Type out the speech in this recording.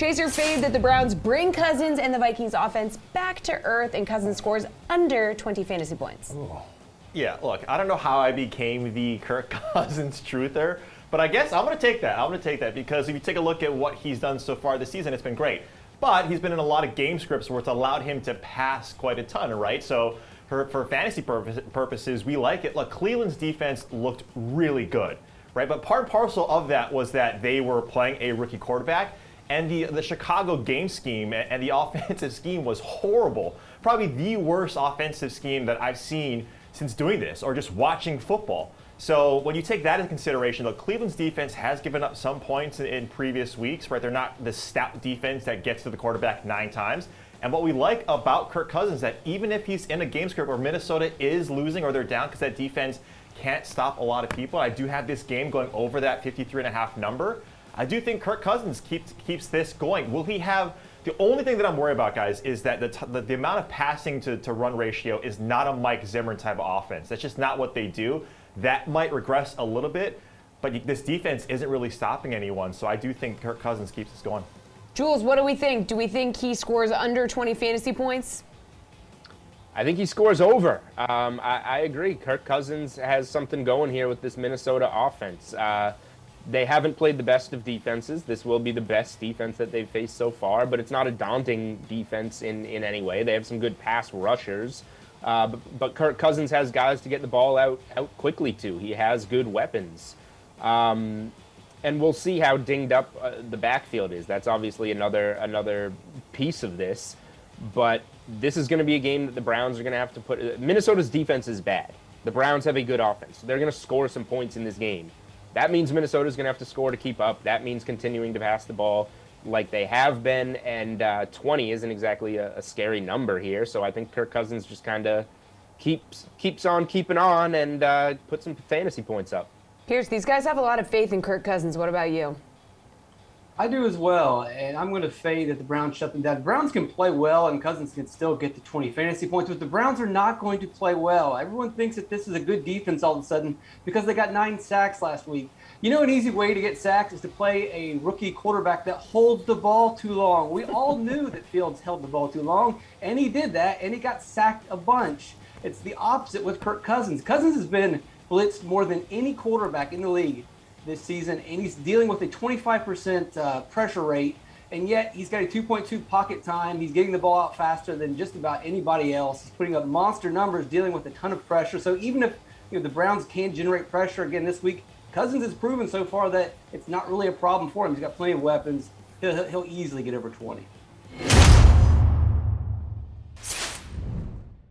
Chase your fade that the Browns bring Cousins and the Vikings offense back to earth, and Cousins scores under 20 fantasy points. Ooh. Yeah, look, I don't know how I became the Kirk Cousins truther, but I guess I'm going to take that. I'm going to take that because if you take a look at what he's done so far this season, it's been great. But he's been in a lot of game scripts where it's allowed him to pass quite a ton, right? So for fantasy purposes, we like it. Look, Cleveland's defense looked really good, right? But part and parcel of that was that they were playing a rookie quarterback, and the Chicago game scheme and the offensive scheme was horrible. Probably the worst offensive scheme that I've seen since doing this or just watching football. So when you take that into consideration, look, Cleveland's defense has given up some points in previous weeks, right? They're not the stout defense that gets to the quarterback 9 times. And what we like about Kirk Cousins is that even if he's in a game script where Minnesota is losing or they're down because that defense can't stop a lot of people, I do have this game going over that 53.5 number. I do think Kirk Cousins keeps this going. Will he have... The only thing that I'm worried about, guys, is that the amount of passing to run ratio is not a Mike Zimmer type of offense. That's just not what they do. That might regress a little bit, but this defense isn't really stopping anyone, so I do think Kirk Cousins keeps this going. Jules, what do we think? Do we think he scores under 20 fantasy points? I think he scores over. I agree. Kirk Cousins has something going here with this Minnesota offense. They haven't played the best of defenses. This will be the best defense that they've faced so far, but it's not a daunting defense in any way. They have some good pass rushers. But Kirk Cousins has guys to get the ball out quickly to. He has good weapons. And we'll see how dinged up the backfield is. That's obviously another piece of this. But this is going to be a game that the Browns are going to have to put... Minnesota's defense is bad. The Browns have a good offense. They're going to score some points in this game. That means Minnesota's going to have to score to keep up. That means continuing to pass the ball like they have been, and 20 isn't exactly a scary number here. So I think Kirk Cousins just kind of keeps on keeping on and puts some fantasy points up. Pierce, these guys have a lot of faith in Kirk Cousins. What about you? I do as well, and I'm going to fade that the Browns shut them down. The Browns can play well, and Cousins can still get to 20 fantasy points, but the Browns are not going to play well. Everyone thinks that this is a good defense all of a sudden because they got 9 sacks last week. You know, an easy way to get sacked is to play a rookie quarterback that holds the ball too long. We all knew that Fields held the ball too long, and he did that, and he got sacked a bunch. It's the opposite with Kirk Cousins. Cousins has been blitzed more than any quarterback in the league this season, and he's dealing with a 25% pressure rate, and yet he's got a 2.2 pocket time. He's getting the ball out faster than just about anybody else. He's putting up monster numbers, dealing with a ton of pressure. So even if the Browns can generate pressure again this week, Cousins has proven so far that it's not really a problem for him. He's got plenty of weapons. He'll easily get over 20.